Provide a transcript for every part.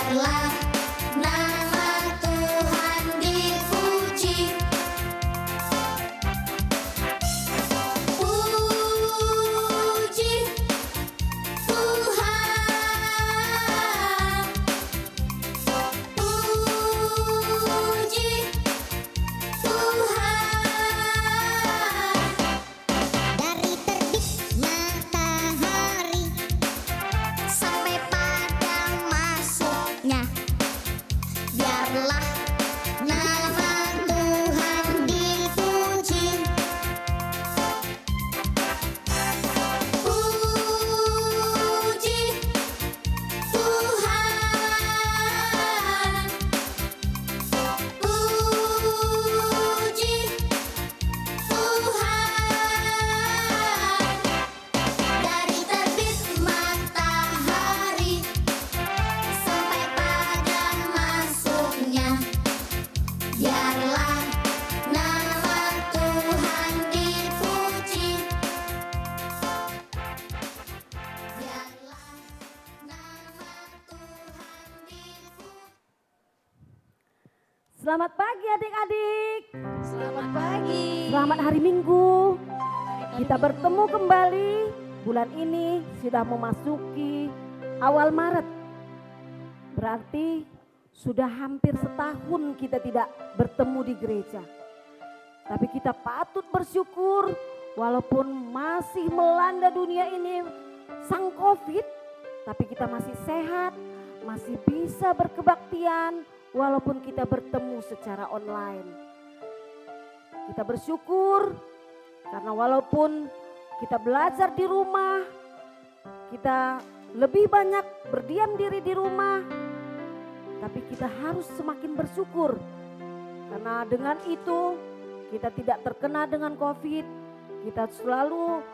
biarlah nama Tuhan dipuji. Puji Tuhan, puji Tuhan. Dari terbit matahari sampai pada masuknya, biarlah nama Tuhan dipuji. Puji Tuhan, puji Tuhan. Dari terbit matahari sampai pada masuknya, biarlah nama Tuhan dipuji. Biarlah nama Tuhan dipuji. Selamat pagi adik-adik. Selamat pagi. Selamat hari Minggu. Kita bertemu kembali. Bulan ini sudah memasuki awal Maret. Berarti sudah hampir setahun kita tidak bertemu di gereja. Tapi kita patut bersyukur walaupun masih melanda dunia ini sang Covid, tapi kita masih sehat, masih bisa berkebaktian walaupun kita bertemu secara online. Kita bersyukur karena walaupun kita belajar di rumah, kita lebih banyak berdiam diri di rumah, tapi kita harus semakin bersyukur. Karena dengan itu kita tidak terkena dengan Covid, kita selalu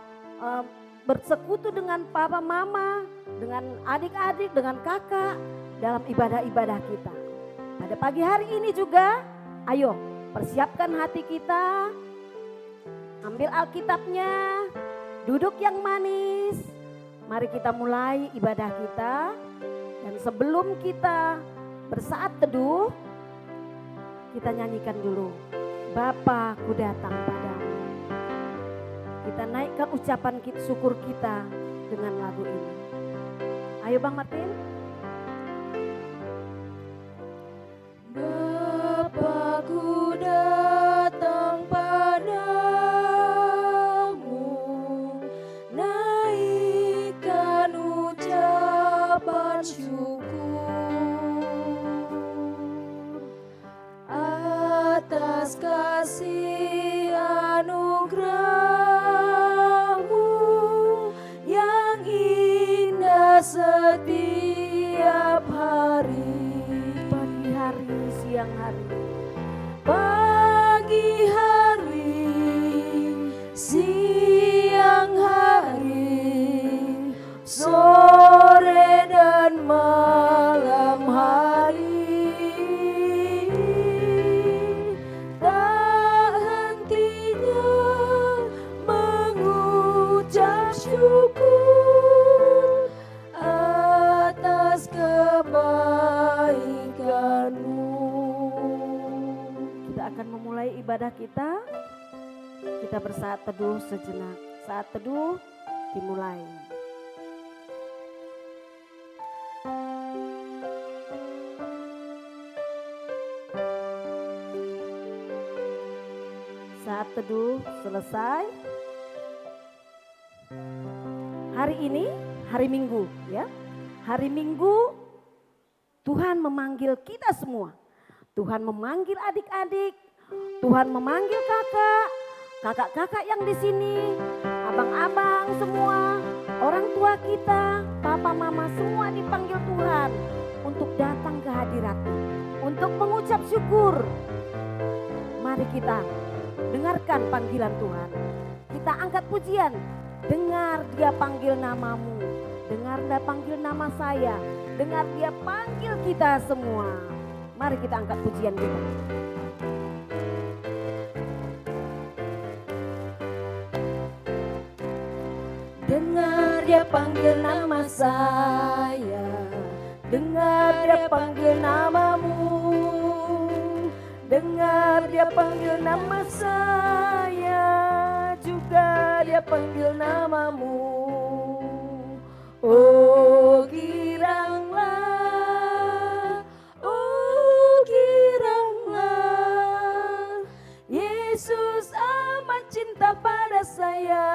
bersekutu dengan papa mama, dengan adik-adik, dengan kakak dalam ibadah-ibadah kita. Pada pagi hari ini juga, ayo persiapkan hati kita, ambil Alkitabnya, duduk yang manis. Mari kita mulai ibadah kita. Dan sebelum kita bersaat teduh, kita nyanyikan dulu, Bapa ku datang padamu. Kita naikkan ucapan syukur kita dengan lagu ini. Ayo Bang Martin. Bapa-Ku datang padamu, naikkan ucapan syukur atas kasih anugerah-Mu yang indah setiap hari. Pagi hari, siang hari. Pagi hari, siang hari, sore dan malam hari, tak hentinya mengucap syukur atas kebaikan-Mu. Kita akan memulai ibadah kita. Kita bersaat teduh sejenak. Saat teduh dimulai. Saat teduh selesai. Hari ini hari Minggu ya. Hari Minggu Tuhan memanggil kita semua. Tuhan memanggil adik-adik, Tuhan memanggil kakak, kakak-kakak yang di sini, abang-abang semua, orang tua kita, papa mama semua dipanggil Tuhan untuk datang ke hadirat-Nya, untuk mengucap syukur. Mari kita dengarkan panggilan Tuhan. Kita angkat pujian. Dengar Dia panggil namamu. Dengar Dia panggil nama saya. Dengar Dia panggil kita semua. Mari kita angkat pujian kita. Dengar Dia panggil nama saya. dengar dia panggil namamu, dengar dia panggil nama saya, juga dia panggil namamu. Oh giranglah, Yesus amat cinta pada saya.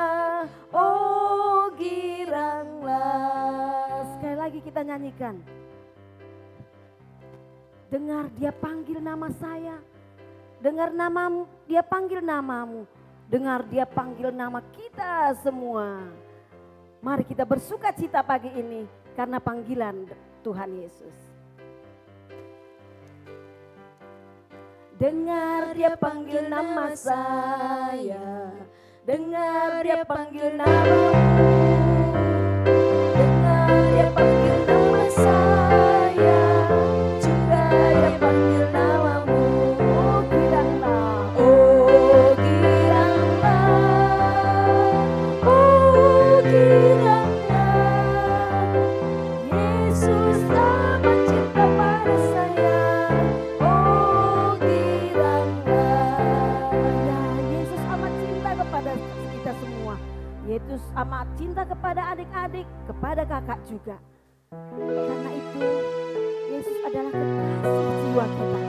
Oh giranglah. Sekali lagi kita nyanyikan. Dengar dia panggil nama saya. Dengar namamu, dia panggil namamu. Dengar dia panggil nama kita semua. Mari kita bersuka cita pagi ini karena panggilan Tuhan Yesus. Dengar dia panggil nama saya, dengar dia panggil namamu, dengar dia panggil nama saya, juga dia panggil namamu. Oh giranglah, Oh giranglah, oh giranglah, Yesus amat cinta pada saya. Oh giranglah. ya Yesus amat cinta kepada kita semua. Yesus amat cinta kepada adik-adik, kepada kakak juga. Karena itu Yesus adalah kekasih jiwa kita.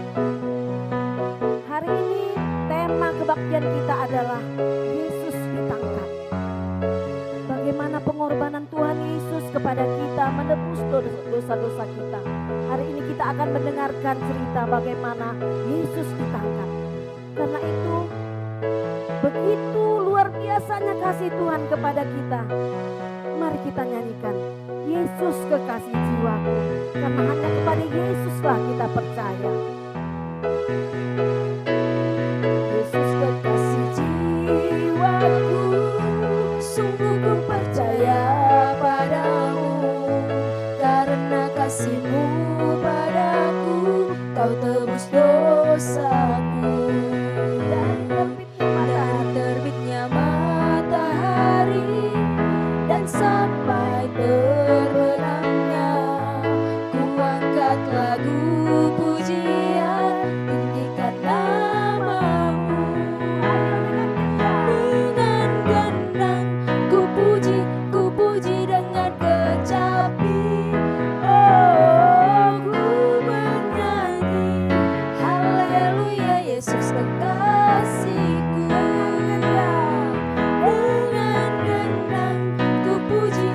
Hari ini tema kebaktian kita adalah Yesus ditangkap. Bagaimana pengorbanan Tuhan Yesus kepada kita menebus dosa-dosa kita. Hari ini kita akan mendengarkan cerita bagaimana Yesus ditangkap. Karena itu begitu luar biasanya kasih Tuhan kepada kita. Mari kita nyanyikan Yesus kekasih jiwaku. Karena hanya kepada Yesuslah kita percaya. Yesus kekasih jiwaku, sungguh ku percaya padamu. Karena kasih-Mu padaku, Kau tebus dosaku. Dari terbitnya matahari dan sampai terbenamnya, ku angkat lagu pujian, tinggikan namamu. Dengan gendang ku puji dengan kecapi. Oh ku bernyanyi, haleluya Yesus kekasihku. Dengan gendang ku puji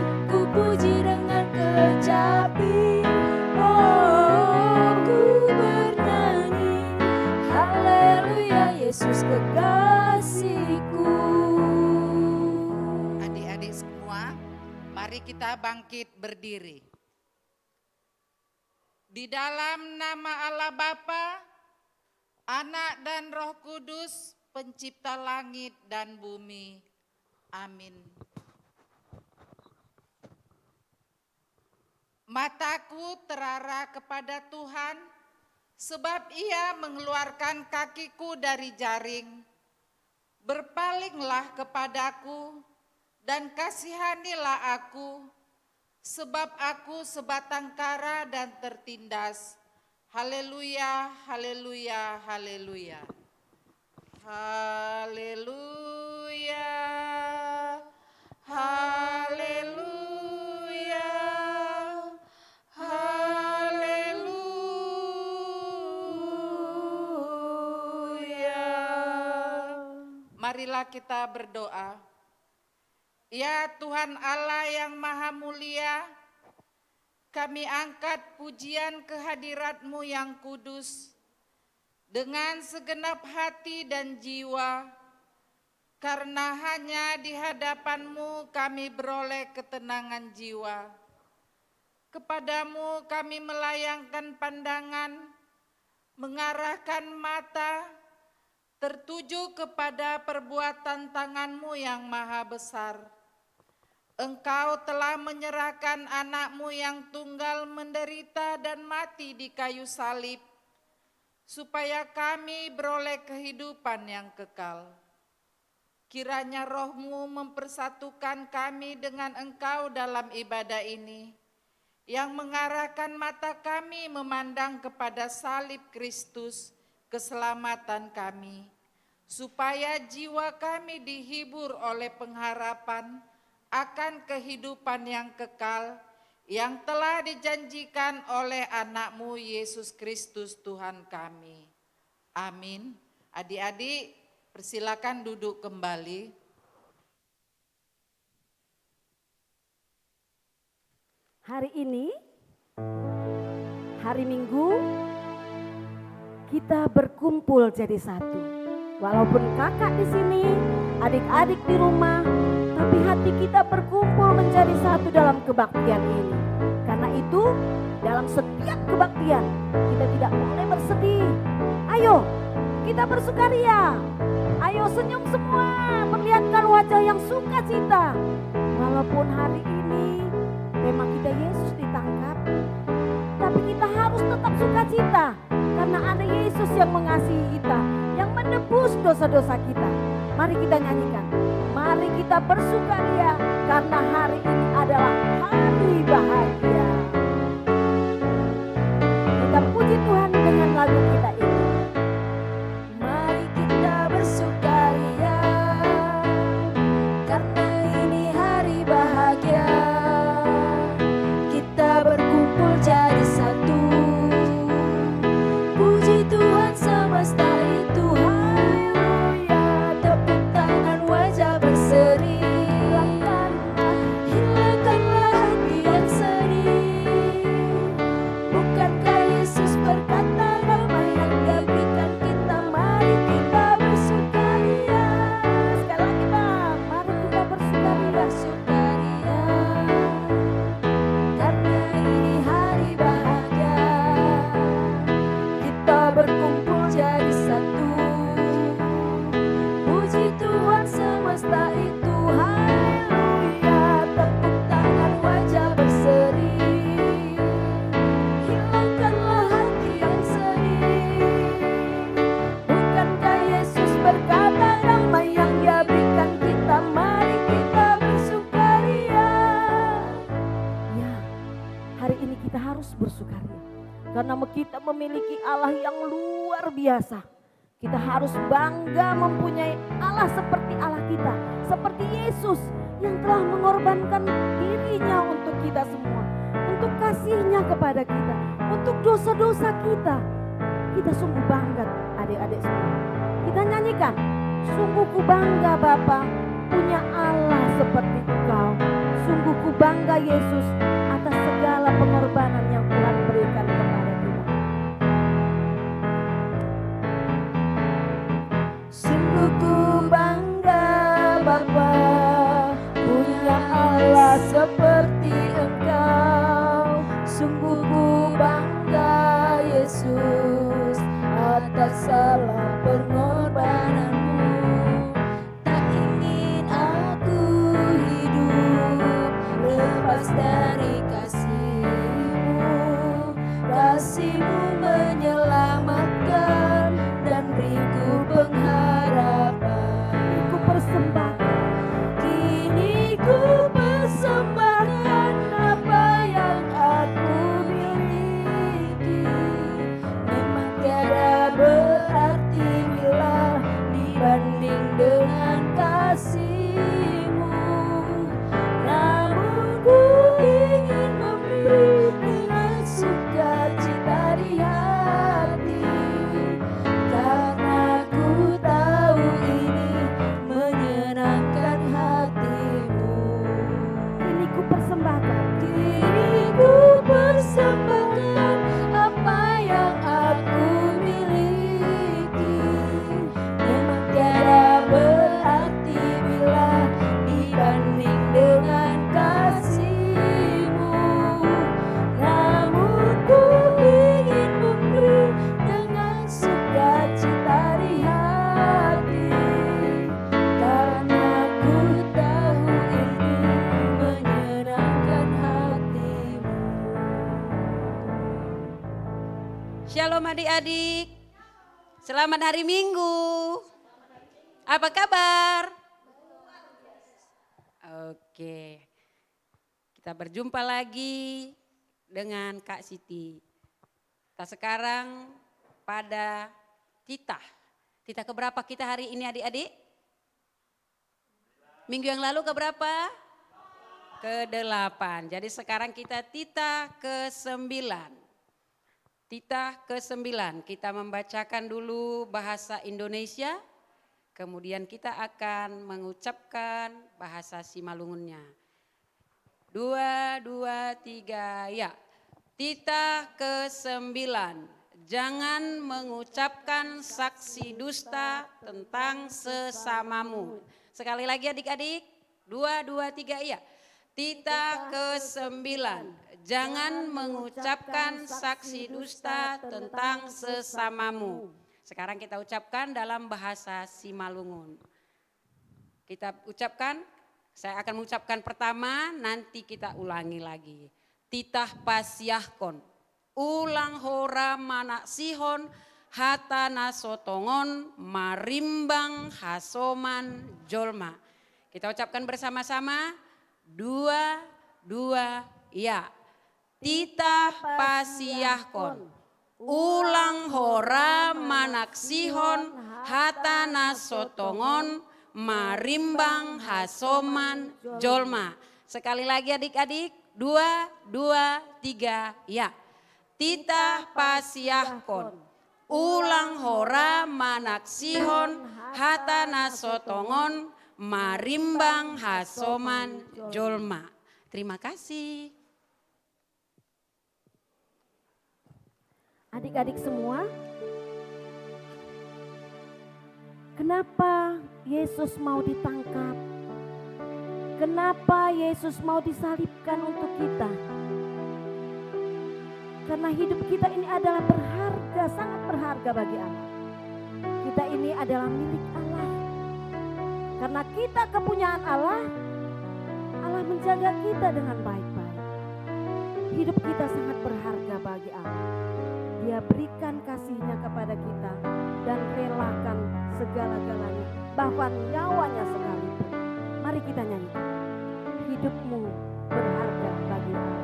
dengan kecapi. Oh ku bernyanyi, haleluya Yesus kekasihku. Adik-adik semua, mari kita bangkit berdiri. Di dalam nama Allah Bapa, Anak dan Roh Kudus, Pencipta langit dan bumi. Amin. Mataku terarah kepada Tuhan, sebab Ia mengeluarkan kakiku dari jaring. Berpalinglah kepadaku dan kasihanilah aku, sebab aku sebatang kara dan tertindas. Haleluya, haleluya, haleluya. Haleluya, haleluya, haleluya. Marilah kita berdoa. Ya Tuhan Allah yang Maha Mulia, kami angkat pujian kehadirat-Mu yang kudus dengan segenap hati dan jiwa, karena hanya di hadapan-Mu kami beroleh ketenangan jiwa. Kepadamu kami melayangkan pandangan, mengarahkan mata, tertuju kepada perbuatan tangan-Mu yang maha besar. Engkau telah menyerahkan anak-Mu yang tunggal menderita dan mati di kayu salib, supaya kami beroleh kehidupan yang kekal. Kiranya Roh-Mu mempersatukan kami dengan Engkau dalam ibadah ini. yang mengarahkan mata kami memandang kepada salib Kristus, keselamatan kami, supaya jiwa kami dihibur oleh pengharapan akan kehidupan yang kekal yang telah dijanjikan oleh anak-Mu Yesus Kristus Tuhan kami. Amin. Adik-adik, persilakan duduk kembali. Hari ini, hari Minggu, kita berkumpul jadi satu. Walaupun kakak di sini, adik-adik di rumah, tapi hati kita berkumpul menjadi satu dalam kebaktian ini. Karena itu, dalam setiap kebaktian, kita tidak boleh bersedih. Ayo, kita bersukaria. Ayo senyum semua, perlihatkan wajah yang sukacita. Walaupun hari ini tema kita Yesus ditangkap, tapi kita harus tetap sukacita karena ada Yesus yang mengasihi kita, yang menebus dosa-dosa kita. Mari kita nyanyikan, mari kita bersukaria karena hari ini adalah hari bahagia. Kita puji Tuhan dengan lagu kita ini. Mari kita bersukaria karena ini hari bahagia. Kita berkumpul jadi satu. Puji Tuhan semesta itu, haleluya. Tepuk tangan wajah berseri. Hilangkanlah hati yang sedih. Bukankah Yesus berkata damai yang Dia berikan kita? Mari kita bersukaria. Sekali lagi Bang, mari kita bersukaria. Bersukaria karena ini hari bahagia. Kita berkumpul jadi satu. Puji Tuhan semesta itu, haleluya. Tepuk tangan wajah berseri. Hilangkanlah hati yang sedih. Bukankah Yesus berkata damai yang Dia berikan kita? Mari kita bersukaria. Ya, hari ini kita harus bersukaria. Karena kita memiliki Allah yang luar biasa. Kita harus bangga mempunyai Allah seperti Allah kita. Seperti Yesus yang telah mengorbankan dirinya untuk kita semua. Untuk kasihnya kepada kita. Untuk dosa-dosa kita. Kita sungguh bangga adik-adik semua. Kita nyanyikan. Sungguh ku bangga Bapa punya Allah seperti Engkau. Sungguh ku bangga Yesus atas segala pengorbanan yang Tuhan berikan kepada kita. Sungguh ku bangga Bapa punya Allah seperti Engkau. Sungguh ku bangga Yesus atas segala pengorbananmu. Tak ingin aku hidup lepas dari kasih-Mu. Kasih-Mu menyelamatkan dan beriku pengharapan. Ku persembahkan. Kini ku persembahkan apa yang aku miliki. Memang tiada berarti bila dibanding dengan kasih-Mu. Namun ku ingin memberi dengan sukacita di hati. Karena ku tahu ini menyenangkan hati-Mu. Kini ku persembahkan. Kini ku persembahkan apa yang aku miliki. Memang tiada berarti bila dibanding dengan kasih-Mu. Namun ku ingin memberi dengan sukacita di hati. Karena ku tahu ini menyenangkan hati-Mu. Shalom adik-adik. Selamat hari Minggu. Apa kabar? Oke. Kita berjumpa lagi dengan Kak Siti. Kita sekarang pada titah. Titah keberapa kita hari ini adik-adik? Minggu yang lalu keberapa? Ke-8. Jadi sekarang kita titah ke-9. Titah ke-9 kita membacakan dulu bahasa Indonesia, kemudian kita akan mengucapkan bahasa Simalungunnya. 2, 2, 3, ya. Titah ke-9, jangan mengucapkan saksi dusta tentang sesamamu. Sekali lagi adik-adik, 2, 2, 3, ya. Titah ke-9, jangan mengucapkan saksi dusta tentang sesamamu. Sekarang kita ucapkan dalam bahasa Simalungun. Kita ucapkan, saya akan mengucapkan pertama, nanti kita ulangi lagi. Titah pasiahkon, ulang hora manak sihon, hatana sotongon, marimbang hasoman jolma. Kita ucapkan bersama-sama, 2, 2, ya. Titah pasiahkon, ulang hora manak sihon, hatana sotongon, marimbang hasoman jolma. Sekali lagi adik-adik, 2, 2, 3, ya. Titah pasiahkon, ulang hora manak sihon, hatana sotongon, marimbang hasoman jolma. Terima kasih. Adik-adik semua, kenapa Yesus mau ditangkap? Kenapa Yesus mau disalibkan untuk kita? Karena hidup kita ini adalah berharga, sangat berharga bagi Allah. Kita ini adalah milik Allah. Karena kita kepunyaan Allah, Allah menjaga kita dengan baik-baik. Hidup kita sangat berharga bagi Allah. Dia berikan kasih-Nya kepada kita dan relakan segala-galanya, bahkan nyawanya sekalipun. Mari kita nyanyikan. Hidupmu berharga bagi Allah.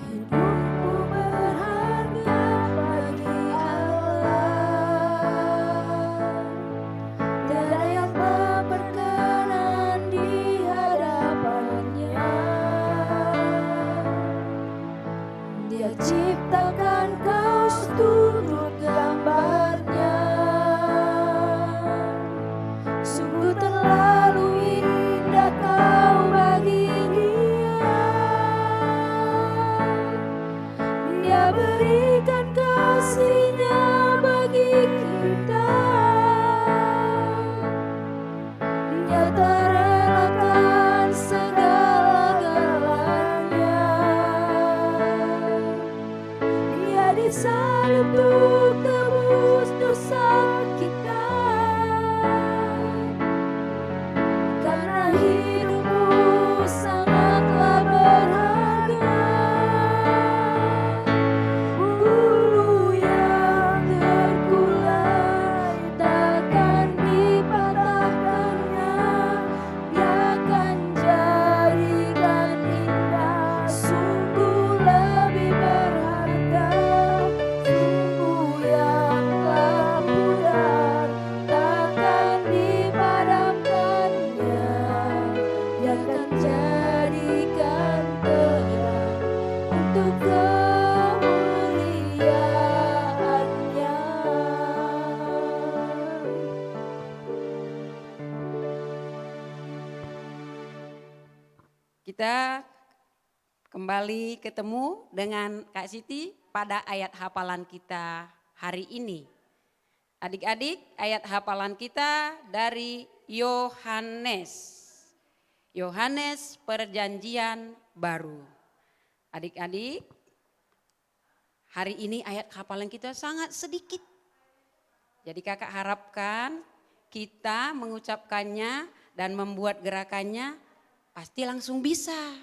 Hidupmu berharga bagi Allah. Tiada yang tak berkenan di hadapannya. Dia ciptakan kau turut gambarnya. Sungguh terlalu indah kau bagi Dia. Dia berikan kasih-Nya bagi kita. Dia terelakan segala-galanya. Dia disalib untuk tebus dosa kita. Karena hidupmu sangatlah berharga. Bulu yang terkulai takkan dipatahkannya. Dia akan jadikan indah, sungguh lebih berharga. Sungguh yang telah pudar takkan dipadamkannya. Dia akan jadikan terang untuk kemuliaan-Nya. Kita kembali ketemu dengan Kak Siti pada ayat hafalan kita hari ini. Adik-adik, ayat hafalan kita dari Yohanes. Yohanes Perjanjian Baru. Adik-adik, hari ini ayat hafalan kita sangat sedikit. Jadi kakak harapkan kita mengucapkannya dan membuat gerakannya pasti langsung bisa.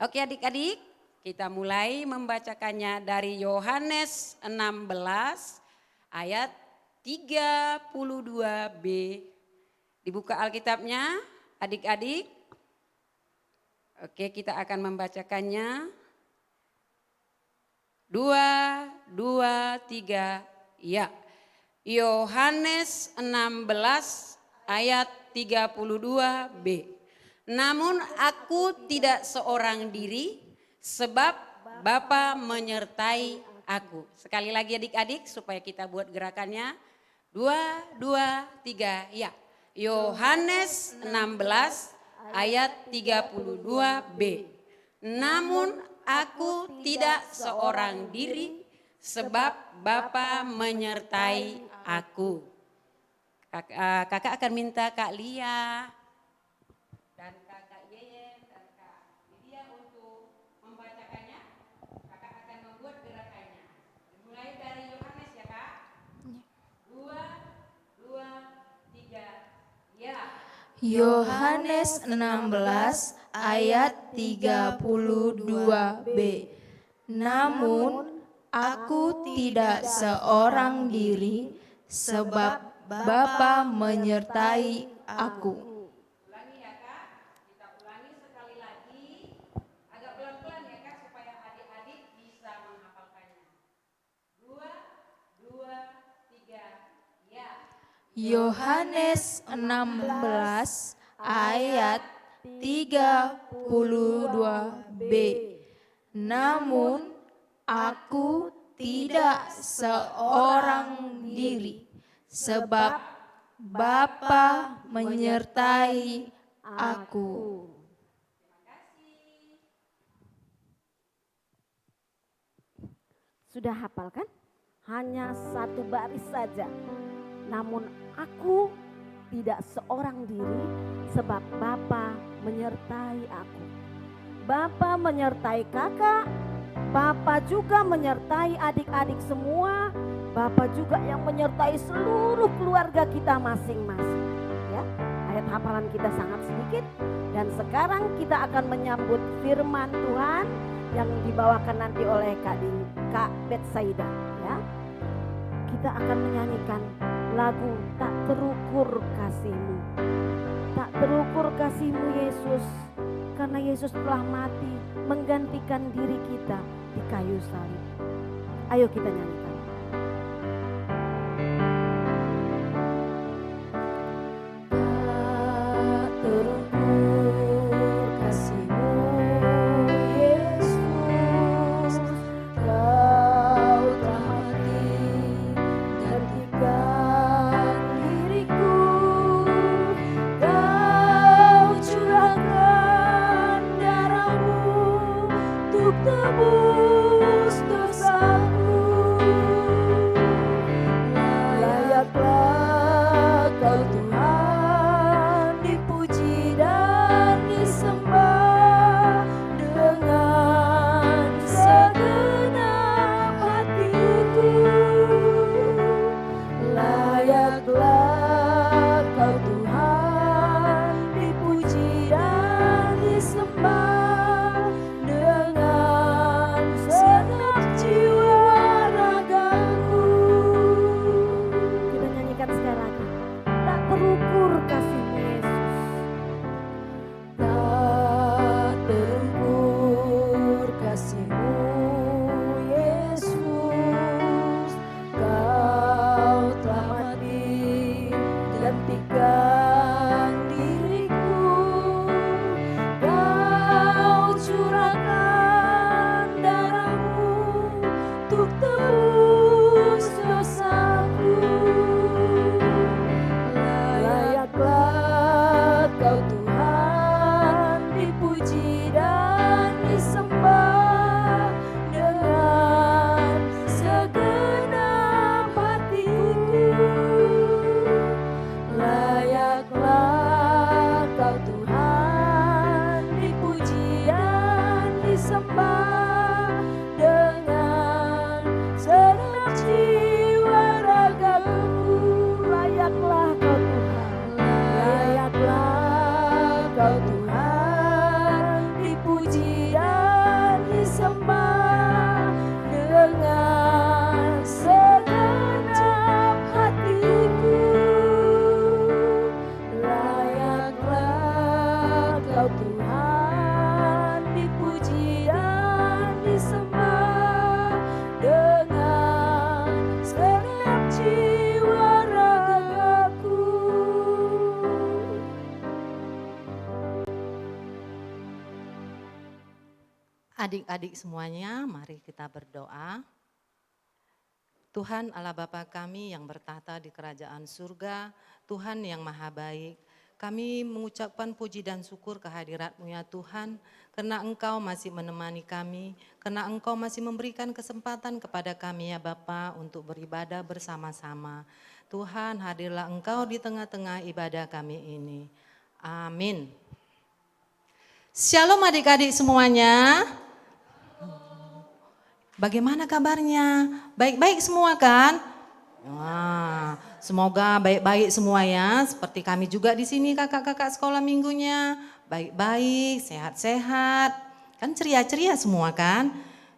Oke adik-adik, kita mulai membacakannya dari Yohanes 16 ayat 32b. Dibuka Alkitabnya, adik-adik. Oke, kita akan membacakannya. 2, 2, 3, ya. Yohanes 16 ayat 32b. Namun aku tidak seorang diri, sebab Bapa menyertai aku. Sekali lagi adik-adik supaya kita buat gerakannya. 2, 2, 3, ya. Yohanes 16 ayat 32b. Namun aku tidak seorang diri, sebab Bapa menyertai aku. Kakak akan minta Kak Lia dan Kakak Yeyen dan Kak Lydia untuk membacakannya. Kakak akan membuat gerakannya. Mulai dari Yohanes ya Kak. 2, 2, 3, ya. Yohanes 16 ayat 32b. Namun aku tidak seorang diri, sebab Bapa menyertai aku. Ulangi ya Kak, kita ulangi sekali lagi. Agak pelan-pelan ya Kak supaya adik-adik bisa menghafalkannya. 2, 2, 3, ya. Yohanes 16 ayat 32b. Namun aku tidak seorang diri, sebab Bapa menyertai aku. Sudah hafal kan? Hanya satu baris saja. Namun aku tidak seorang diri, sebab Bapa menyertai aku. Bapa menyertai kakak, Bapa juga menyertai adik-adik semua, Bapa juga yang menyertai seluruh keluarga kita masing-masing. Ya, ayat hafalan kita sangat sedikit dan sekarang kita akan menyambut firman Tuhan yang dibawakan nanti oleh Kak Betsaida. Ya, kita akan menyanyikan lagu Tak Terukur Kasih-Mu. Tak terukur kasih-Mu Yesus, karena Yesus telah mati menggantikan diri kita di kayu salib. Ayo kita nyanyikan. Tak terukur kasih-Mu Yesus, Kau telah mati gantikan diriku. Kau curahkan darah-Mu untuk tebus dosaku. Layaklah Kau Tuhan dipuji dan disembah dengan segenap hatiku. Layaklah Kau Tuhan dipuji dan disembah dengan segenap jiwa ragaku. Kita nyanyikan sekali lagi. Tak terukur kasih-Mu Yesus. Tak terukur kasih-Mu Yesus, Kau telah mati gantikan diriku. Kau curahkan darah-Mu untuk tebus dosaku. Layaklah Kau Tuhan dipuji dan disembah dengan segenap hatiku. Layaklah Kau Tuhan dipuji dan disembah dengan segenap jiwa ragaku. Layaklah Kau Tuhan. Layaklah Kau Tuhan dipuji dan disembah dengan segenap hatiku. Layaklah Kau Tuhan adik-adik semuanya, mari kita berdoa. Tuhan Allah Bapa kami yang bertahta di kerajaan surga, Tuhan yang maha baik, kami mengucapkan puji dan syukur kehadirat-Mu ya Tuhan, karena Engkau masih menemani kami, karena Engkau masih memberikan kesempatan kepada kami ya Bapa untuk beribadah bersama-sama. Tuhan, hadirlah Engkau di tengah-tengah ibadah kami ini. Amin. Shalom adik-adik semuanya. Bagaimana kabarnya? Baik-baik semua kan? Wah, semoga baik-baik semua ya. Seperti kami juga di sini kakak-kakak sekolah minggunya. Baik-baik, sehat-sehat. Kan ceria-ceria semua kan?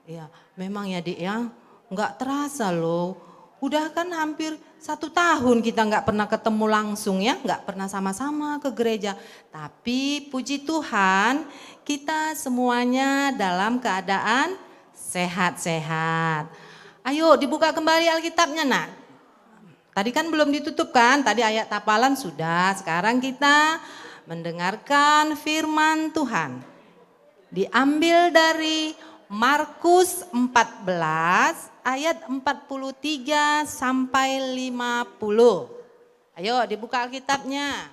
Ya, memang ya Dik ya. Enggak terasa loh. Udah kan hampir 1 tahun kita nggak pernah ketemu langsung ya, nggak pernah sama-sama ke gereja. Tapi puji Tuhan kita semuanya dalam keadaan sehat-sehat. Ayo dibuka kembali Alkitabnya nak. Tadi kan belum ditutup kan, tadi ayat hafalan sudah. Sekarang kita mendengarkan firman Tuhan. Diambil dari Markus 14 ayat 43 sampai 50. Ayo dibuka Alkitabnya.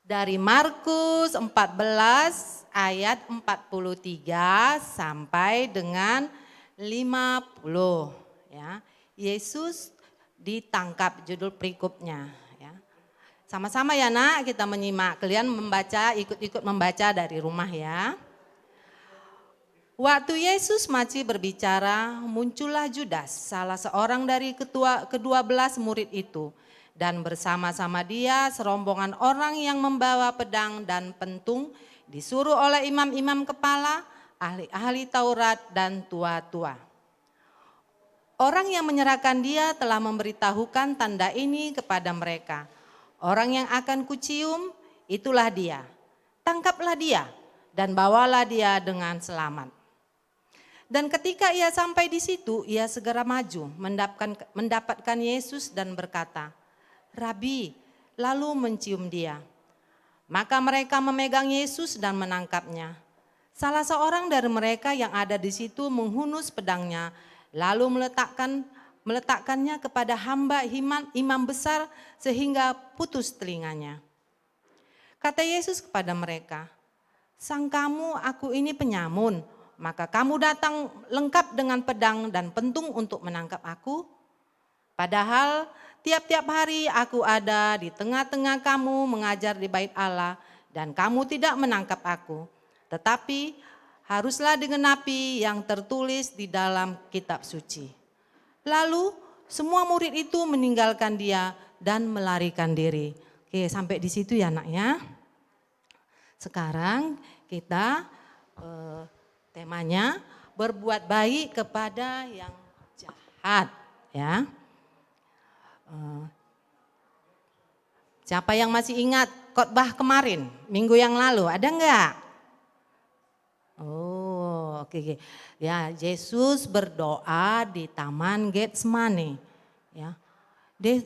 Dari Markus 14 ayat 43 sampai dengan 50 ya. Yesus ditangkap, judul perikopnya ya. Sama-sama ya nak, kita menyimak. Kalian membaca, ikut-ikut membaca dari rumah ya. Waktu Yesus masih berbicara, muncullah Judas, salah seorang dari ke-12 murid itu. Dan bersama-sama dia serombongan orang yang membawa pedang dan pentung, disuruh oleh imam-imam kepala, ahli-ahli Taurat dan tua-tua. Orang yang menyerahkan dia telah memberitahukan tanda ini kepada mereka. Orang yang akan kucium, itulah dia. Tangkaplah dia dan bawalah dia dengan selamat. Dan ketika ia sampai di situ, ia segera maju mendapatkan Yesus dan berkata, Rabi, lalu mencium dia. Maka mereka memegang Yesus dan menangkapnya. Salah seorang dari mereka yang ada di situ menghunus pedangnya, lalu meletakkannya kepada hamba imam besar sehingga putus telinganya. Kata Yesus kepada mereka, sangkamu aku ini penyamun, maka kamu datang lengkap dengan pedang dan pentung untuk menangkap aku? Padahal tiap-tiap hari aku ada di tengah-tengah kamu mengajar di bait Allah dan kamu tidak menangkap aku. Tetapi haruslah digenapi yang tertulis di dalam kitab suci. Lalu semua murid itu meninggalkan dia dan melarikan diri. Oke, sampai di situ ya nak ya. Sekarang kita temanya berbuat baik kepada yang jahat ya. Siapa yang masih ingat khotbah kemarin minggu yang lalu, ada enggak? Oh oke. Ya, Yesus berdoa di Taman Getsemani ya.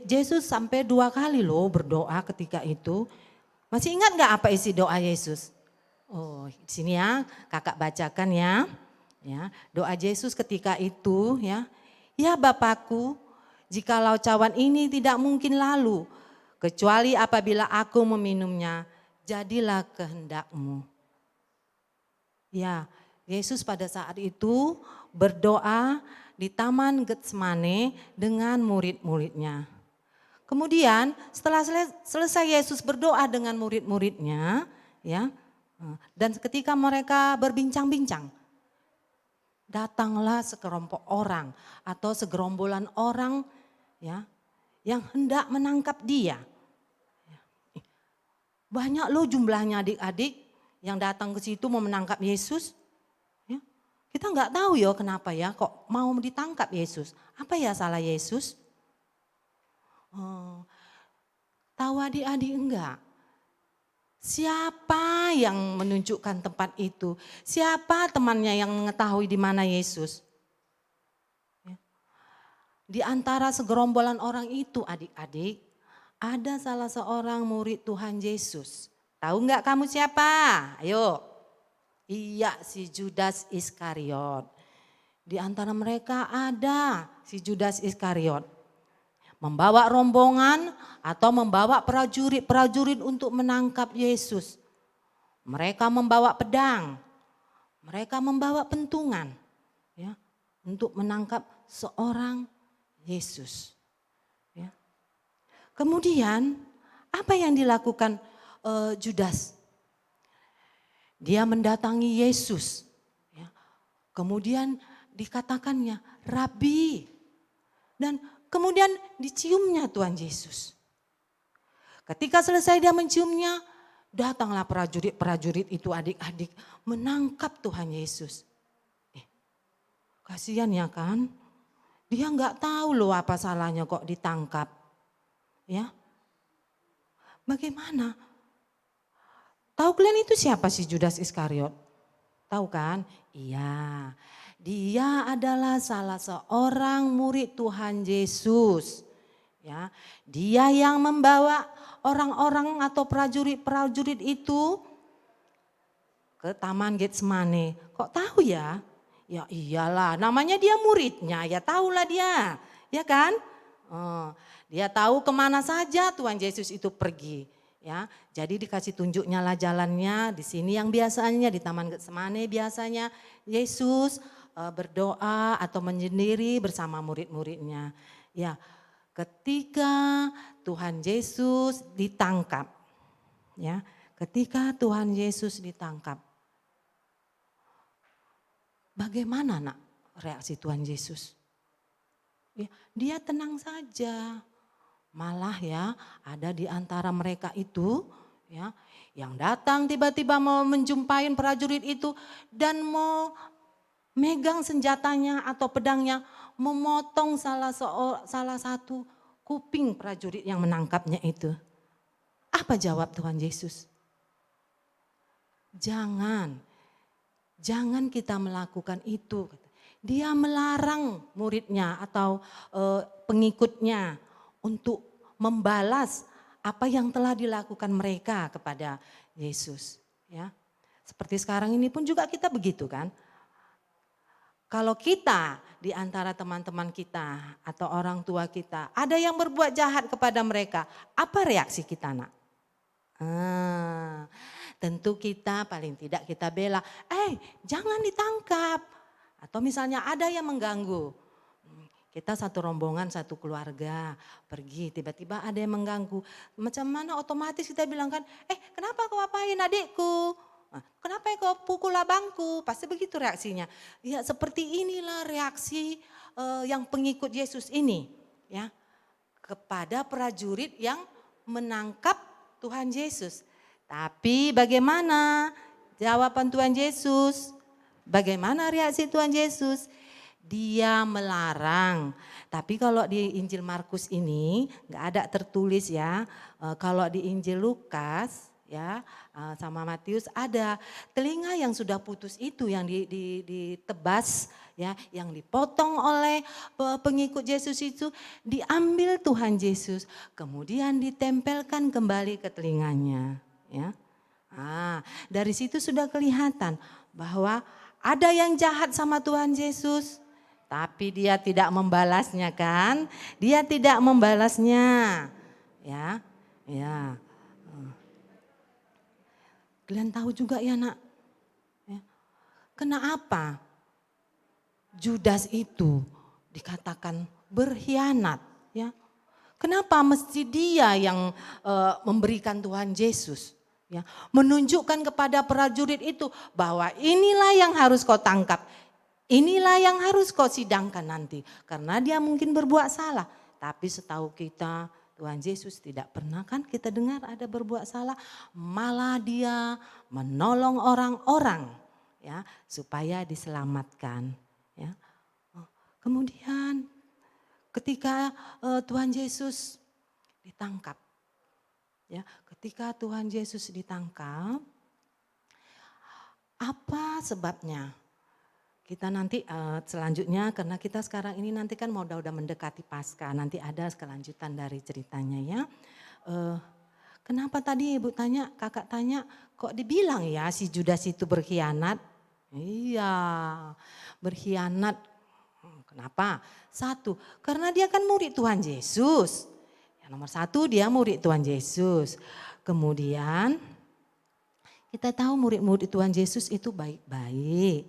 Yesus sampai 2 kali loh berdoa ketika itu. Masih ingat enggak apa isi doa Yesus? Oh, di sini ya, kakak bacakan ya. Ya, doa Yesus ketika itu ya. Ya Bapakku, jikalau cawan ini tidak mungkin lalu, kecuali apabila aku meminumnya, jadilah kehendak-Mu. Ya, Yesus pada saat itu berdoa di Taman Getsemani dengan murid-muridnya. Kemudian setelah selesai Yesus berdoa dengan murid-muridnya, ya, dan ketika mereka berbincang-bincang, datanglah sekelompok orang atau segerombolan orang ya yang hendak menangkap dia. Banyak loh jumlahnya adik-adik yang datang ke situ mau menangkap Yesus. Ya, kita nggak tahu ya kenapa ya kok mau ditangkap Yesus. Apa ya salah Yesus? Oh, tahu adik-adik enggak? Siapa yang menunjukkan tempat itu? Siapa temannya yang mengetahui di mana Yesus? Ya. Di antara segerombolan orang itu adik-adik, ada salah seorang murid Tuhan Yesus. Tahu enggak kamu siapa? Ayo. Iya, si Judas Iskariot. Di antara mereka ada si Judas Iskariot. Membawa rombongan atau membawa prajurit-prajurit untuk menangkap Yesus. Mereka membawa pedang, mereka membawa pentungan, ya, untuk menangkap seorang Yesus. Ya. Kemudian apa yang dilakukan Judas? Dia mendatangi Yesus. Ya. Kemudian dikatakannya, Rabi. Dan kemudian diciumnya Tuhan Yesus. Ketika selesai dia menciumnya, datanglah prajurit-prajurit itu adik-adik menangkap Tuhan Yesus. Kasihan ya kan? Dia nggak tahu loh apa salahnya kok ditangkap. Ya. Bagaimana? Tahu kalian itu siapa si Judas Iskariot? Tahu kan? Iya. Dia adalah salah seorang murid Tuhan Yesus. Ya, dia yang membawa orang-orang atau prajurit-prajurit itu ke Taman Getsemane. Kok tahu ya? Ya iyalah, namanya dia muridnya, ya tahulah dia, ya kan? Dia tahu kemana saja Tuhan Yesus itu pergi. Ya, jadi dikasih tunjuknya lah jalannya. Di sini yang biasanya di Taman Getsemane biasanya Yesus berdoa atau menyendiri bersama murid-muridnya. Ya, ketika Tuhan Yesus ditangkap, ya, ketika Tuhan Yesus ditangkap, bagaimana nak reaksi Tuhan Yesus? Ya, dia tenang saja. Malah ya ada di antara mereka itu ya yang datang tiba-tiba mau menjumpai prajurit itu dan mau megang senjatanya atau pedangnya memotong salah satu kuping prajurit yang menangkapnya itu. Apa jawab Tuhan Yesus? Jangan kita melakukan itu. Dia melarang muridnya atau pengikutnya untuk membalas apa yang telah dilakukan mereka kepada Yesus. Ya, seperti sekarang ini pun juga kita begitu kan. Kalau kita di antara teman-teman kita atau orang tua kita ada yang berbuat jahat kepada mereka, apa reaksi kita nak? Tentu kita paling tidak kita bela, jangan ditangkap. Atau misalnya ada yang mengganggu. Kita satu rombongan, satu keluarga pergi, tiba-tiba ada yang mengganggu. Macam mana otomatis kita bilang kan, kenapa kau apain adikku? Kenapa kau pukul abangku? Pasti begitu reaksinya. Ya seperti inilah reaksi yang pengikut Yesus ini. Ya, kepada prajurit yang menangkap Tuhan Yesus. Tapi bagaimana jawaban Tuhan Yesus? Bagaimana reaksi Tuhan Yesus? Dia melarang. Tapi kalau di Injil Markus ini nggak ada tertulis ya. Kalau di Injil Lukas ya sama Matius ada telinga yang sudah putus itu yang ditebas ya, yang dipotong oleh pengikut Yesus itu diambil Tuhan Yesus, kemudian ditempelkan kembali ke telinganya ya. Dari situ sudah kelihatan bahwa ada yang jahat sama Tuhan Yesus. Tapi dia tidak membalasnya kan? Dia tidak membalasnya. Ya. Kalian tahu juga ya nak. Ya. Kenapa Judas itu dikatakan berkhianat? Ya. Kenapa mesti dia yang memberikan Tuhan Yesus? Ya. Menunjukkan kepada prajurit itu bahwa inilah yang harus kau tangkap. Inilah yang harus kau sidangkan nanti. Karena dia mungkin berbuat salah. Tapi setahu kita Tuhan Yesus tidak pernah kan kita dengar ada berbuat salah. Malah dia menolong orang-orang ya supaya diselamatkan. Ya. Kemudian ketika Tuhan Yesus ditangkap. Ya, ketika Tuhan Yesus ditangkap, apa sebabnya? Kita nanti selanjutnya karena kita sekarang ini nanti kan udah mendekati Paskah, nanti ada kelanjutan dari ceritanya ya. Kenapa tadi ibu tanya, kakak tanya, kok dibilang ya si Judas itu berkhianat? Iya, berkhianat. Kenapa? Satu, karena dia kan murid Tuhan Yesus. Yang nomor satu, dia murid Tuhan Yesus. Kemudian kita tahu murid-murid Tuhan Yesus itu baik-baik.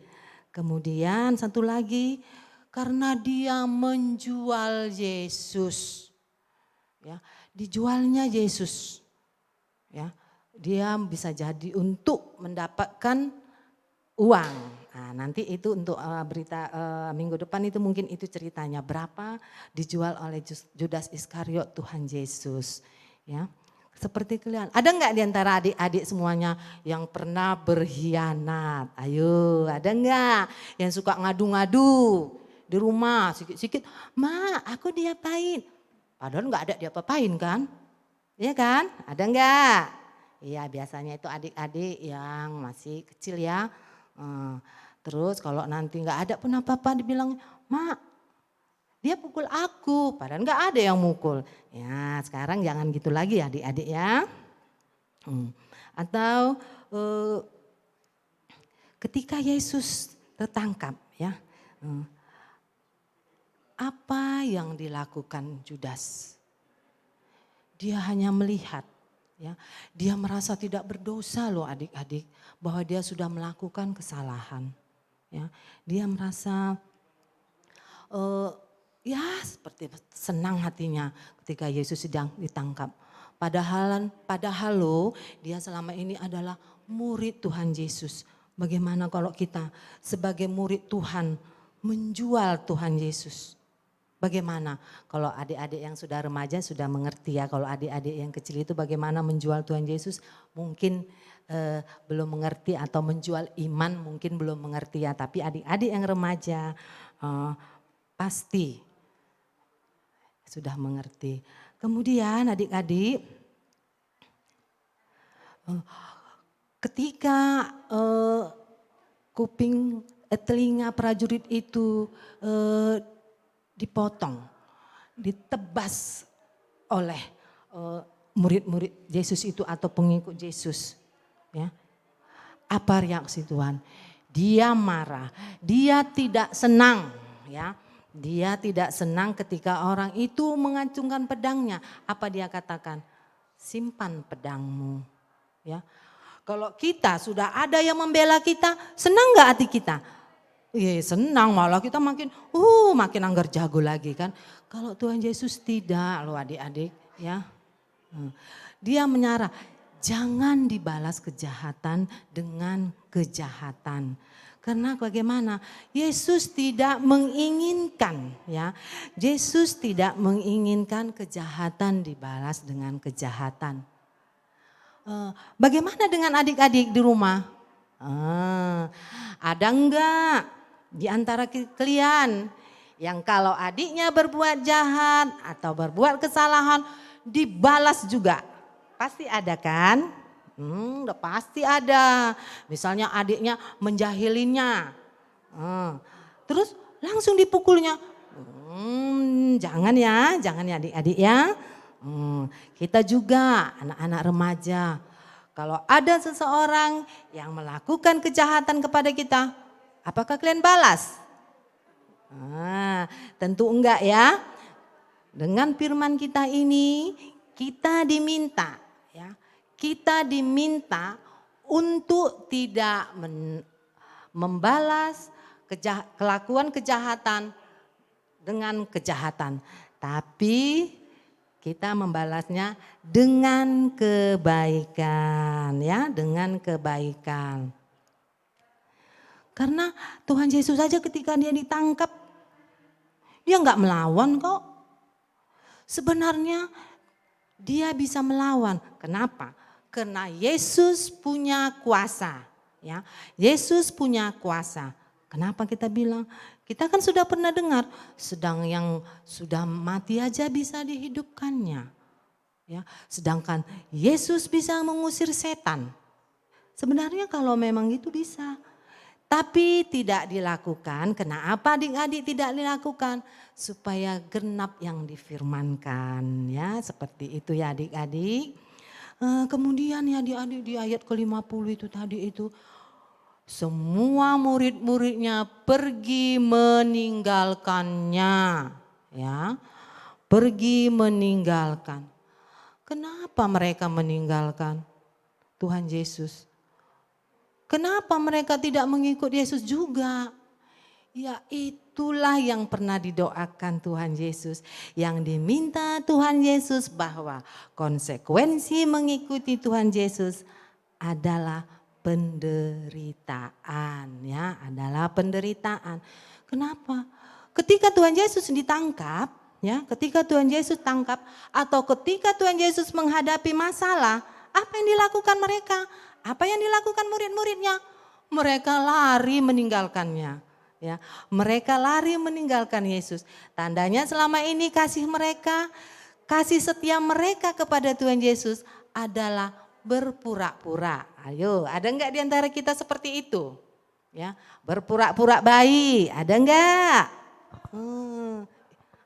Kemudian satu lagi, karena dia menjual Yesus. Ya, dijualnya Yesus. Ya, dia bisa jadi untuk mendapatkan uang. Nah, nanti itu untuk berita minggu depan itu mungkin itu ceritanya berapa dijual oleh Judas Iskariot Tuhan Yesus. Ya, seperti kalian. Ada nggak di antara adik-adik semuanya yang pernah berkhianat? Ayo, ada nggak yang suka ngadu-ngadu di rumah sikit-sikit? Ma, aku diapain? Padahal nggak ada diapa-apain kan? Iya kan? Ada nggak? Iya, biasanya itu adik-adik yang masih kecil ya. Terus kalau nanti nggak ada pun apa-apa dibilang, Mak, dia pukul aku, padahal nggak ada yang mukul. Ya sekarang jangan gitu lagi ya adik-adik ya. Atau ketika Yesus tertangkap ya, apa yang dilakukan Judas? Dia hanya melihat. Ya, dia merasa tidak berdosa loh adik-adik, bahwa dia sudah melakukan kesalahan. Ya, dia merasa ya seperti senang hatinya ketika Yesus sedang ditangkap. Padahal loh dia selama ini adalah murid Tuhan Yesus. Bagaimana kalau kita sebagai murid Tuhan menjual Tuhan Yesus? Bagaimana kalau adik-adik yang sudah remaja sudah mengerti ya, kalau adik-adik yang kecil itu bagaimana menjual Tuhan Yesus mungkin belum mengerti, atau menjual iman mungkin belum mengerti ya, tapi adik-adik yang remaja pasti sudah mengerti. Kemudian adik-adik ketika telinga prajurit itu dipotong, ditebas oleh murid-murid Yesus itu atau pengikut Yesus. Ya. Apa reaksi Tuhan? Dia marah, dia tidak senang. Ya. Dia tidak senang ketika orang itu mengacungkan pedangnya. Apa dia katakan? Simpan pedangmu. Ya. Kalau kita sudah ada yang membela kita, senang gak hati kita? Iya senang, malah kita makin anggar jago lagi kan. Kalau Tuhan Yesus tidak loh adik-adik ya. Dia menyarah, jangan dibalas kejahatan dengan kejahatan. Karena bagaimana? Yesus tidak menginginkan ya. Yesus tidak menginginkan kejahatan dibalas dengan kejahatan. Bagaimana dengan adik-adik di rumah? Ada enggak di antara kalian yang kalau adiknya berbuat jahat atau berbuat kesalahan dibalas juga? Pasti ada kan? Udah pasti ada. Misalnya adiknya menjahilinnya, terus langsung dipukulnya. Jangan ya adik-adik ya. Kita juga anak-anak remaja. Kalau ada seseorang yang melakukan kejahatan kepada kita, apakah kalian balas? Tentu enggak ya. Dengan firman kita ini kita diminta ya. Kita diminta untuk tidak membalas kelakuan kejahatan dengan kejahatan. Tapi kita membalasnya dengan kebaikan ya, dengan kebaikan. Karena Tuhan Yesus saja ketika dia ditangkap, dia nggak melawan kok. Sebenarnya dia bisa melawan. Kenapa? Karena Yesus punya kuasa. Ya, Yesus punya kuasa. Kenapa kita bilang? Kita kan sudah pernah dengar, sedang yang sudah mati aja bisa dihidupkannya. Ya, sedangkan Yesus bisa mengusir setan. Sebenarnya kalau memang itu bisa. Tapi tidak dilakukan. Kenapa adik-adik tidak dilakukan? Supaya genap yang difirmankan ya, seperti itu ya adik-adik. Kemudian ya adik-adik di ayat ke-50 itu tadi itu, semua murid-muridnya pergi meninggalkannya, ya, pergi meninggalkan. Kenapa mereka meninggalkan Tuhan Yesus? Kenapa mereka tidak mengikut Yesus juga? Ya itulah yang pernah didoakan Tuhan Yesus. Yang diminta Tuhan Yesus bahwa konsekuensi mengikuti Tuhan Yesus adalah penderitaan, ya, adalah penderitaan. Kenapa? Ketika Tuhan Yesus ditangkap, ya, ketika Tuhan Yesus tangkap atau ketika Tuhan Yesus menghadapi masalah, apa yang dilakukan mereka? Apa yang dilakukan murid-muridnya? Mereka lari meninggalkannya. Ya, mereka lari meninggalkan Yesus. Tandanya selama ini kasih mereka, kasih setia mereka kepada Tuhan Yesus adalah berpura-pura. Ayo, ada enggak di antara kita seperti itu? Ya, berpura-pura baik, ada enggak?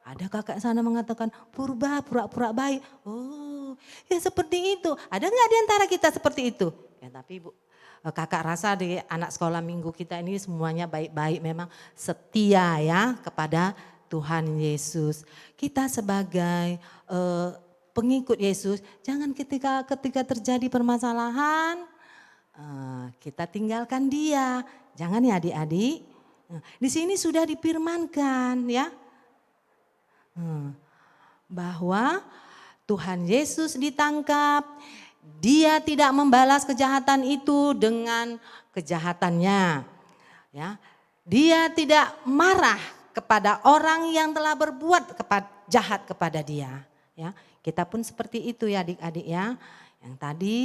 Ada kakak sana mengatakan purba, pura-pura baik. Oh, ya seperti itu. Ada enggak di antara kita seperti itu? Ya, tapi Ibu, kakak rasa di anak sekolah minggu kita ini semuanya baik-baik, memang setia ya kepada Tuhan Yesus. Kita sebagai pengikut Yesus, jangan ketika terjadi permasalahan kita tinggalkan dia. Jangan ya adik-adik. Di sini sudah difirmankan ya, bahwa Tuhan Yesus ditangkap, dia tidak membalas kejahatan itu dengan kejahatannya. Ya, dia tidak marah kepada orang yang telah berbuat jahat kepada dia. Ya, kita pun seperti itu ya adik-adik ya. Yang tadi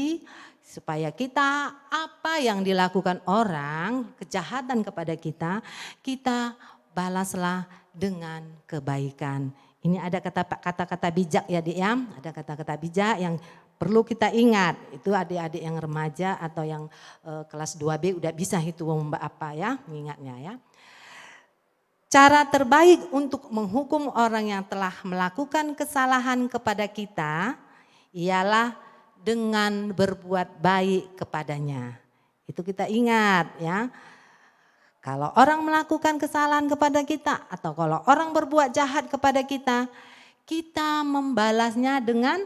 supaya kita apa yang dilakukan orang kejahatan kepada kita, kita balaslah dengan kebaikan. Ini ada kata-kata bijak ya adik ya, ada kata-kata bijak yang perlu kita ingat. Itu adik-adik yang remaja atau yang kelas 2B udah bisa itu apa ya, mengingatnya ya. Cara terbaik untuk menghukum orang yang telah melakukan kesalahan kepada kita ialah dengan berbuat baik kepadanya. Itu kita ingat ya. Kalau orang melakukan kesalahan kepada kita atau kalau orang berbuat jahat kepada kita, kita membalasnya dengan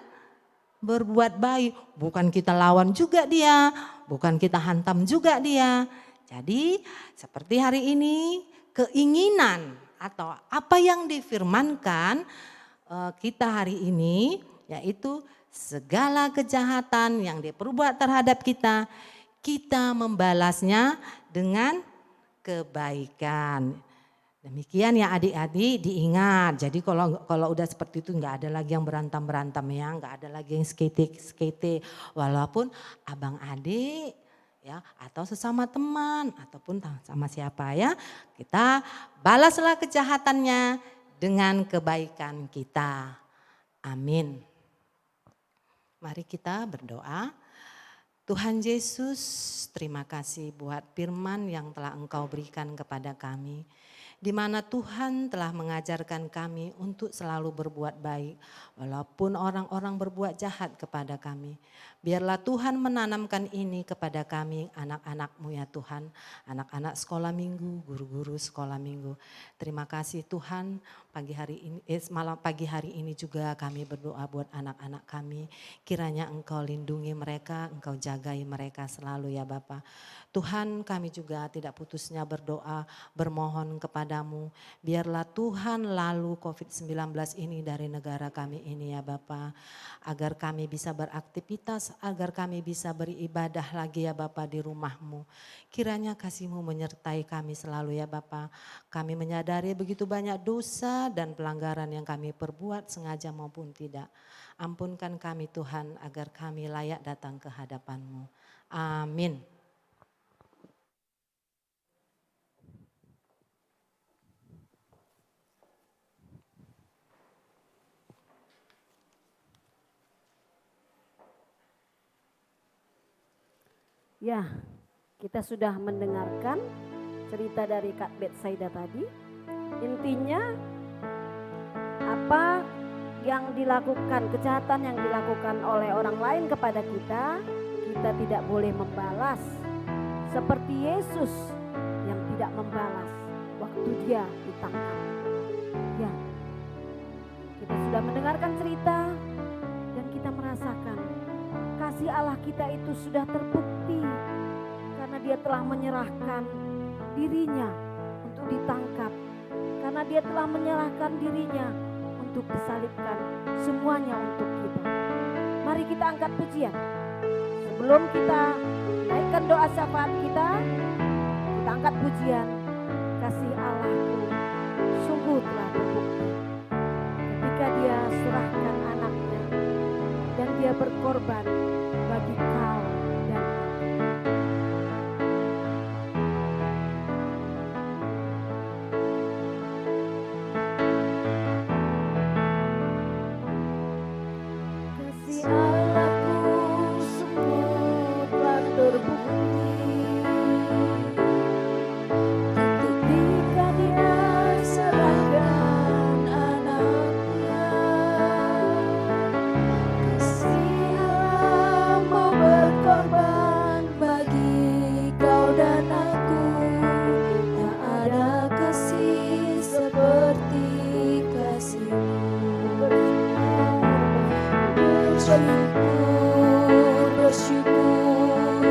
berbuat baik. Bukan kita lawan juga dia, bukan kita hantam juga dia. Jadi seperti hari ini keinginan atau apa yang difirmankan kita hari ini yaitu segala kejahatan yang diperbuat terhadap kita, kita membalasnya dengan kebaikan. Demikian ya adik-adik diingat. Jadi kalau udah seperti itu nggak ada lagi yang berantem ya, nggak ada lagi yang skate. Walaupun abang adik ya atau sesama teman ataupun sama siapa ya, kita balaslah kejahatannya dengan kebaikan kita. Amin. Mari kita berdoa. Tuhan Yesus, terima kasih buat firman yang telah Engkau berikan kepada kami. Di mana Tuhan telah mengajarkan kami untuk selalu berbuat baik. Walaupun orang-orang berbuat jahat kepada kami. Biarlah Tuhan menanamkan ini kepada kami anak-anak-Mu ya Tuhan. Anak-anak sekolah minggu, guru-guru sekolah minggu. Terima kasih Tuhan malam pagi hari ini juga kami berdoa buat anak-anak kami. Kiranya Engkau lindungi mereka, Engkau jagai mereka selalu ya Bapa. Tuhan kami juga tidak putusnya berdoa, bermohon kepadamu. Biarlah Tuhan lalu COVID-19 ini dari negara kami ini ya Bapa. Agar kami bisa beraktivitas, agar kami bisa beribadah lagi ya Bapa di rumah-Mu. Kiranya kasih-Mu menyertai kami selalu ya Bapa. Kami menyadari begitu banyak dosa dan pelanggaran yang kami perbuat sengaja maupun tidak. Ampunkan kami Tuhan agar kami layak datang ke hadapan-Mu. Amin. Ya, kita sudah mendengarkan cerita dari Kak Betsaida tadi. Intinya apa yang dilakukan, kejahatan yang dilakukan oleh orang lain kepada kita, kita tidak boleh membalas. Seperti Yesus yang tidak membalas waktu dia ditangkap. Ya, kita sudah mendengarkan cerita dan kita merasakan kasih Allah kita itu sudah terbukti karena dia telah menyerahkan dirinya untuk ditangkap, karena dia telah menyerahkan dirinya untuk disalibkan, semuanya untuk kita. Mari kita angkat pujian. Sebelum kita naikkan doa syafaat kita angkat pujian. Kasih Allahku sungguh telah terbukti ketika dia serahkan anaknya dan dia berkorban bagi kau dan aku. Kasih Allahku sungguh telah terbukti ketika dia serahkan anaknya. Kasih Allah mau berkorban bagi kau dan aku. Tak ada kasih seperti kasih-Mu. Bersyukur, bersyukur,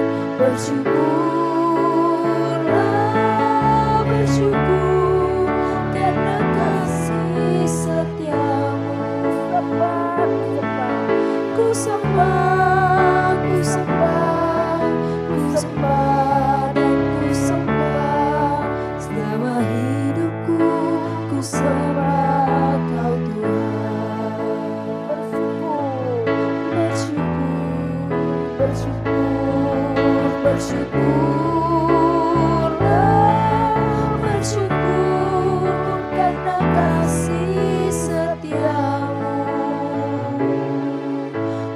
bersyukurlah, bersyukur karena kasih setiamu. Ku sembah, ku sembah, ku sembah dan ku sembah selama hidupku. Ku sembah kau Tuhan. Bersyukur, bersyukurlah, bersyukur karena kasih setiamu.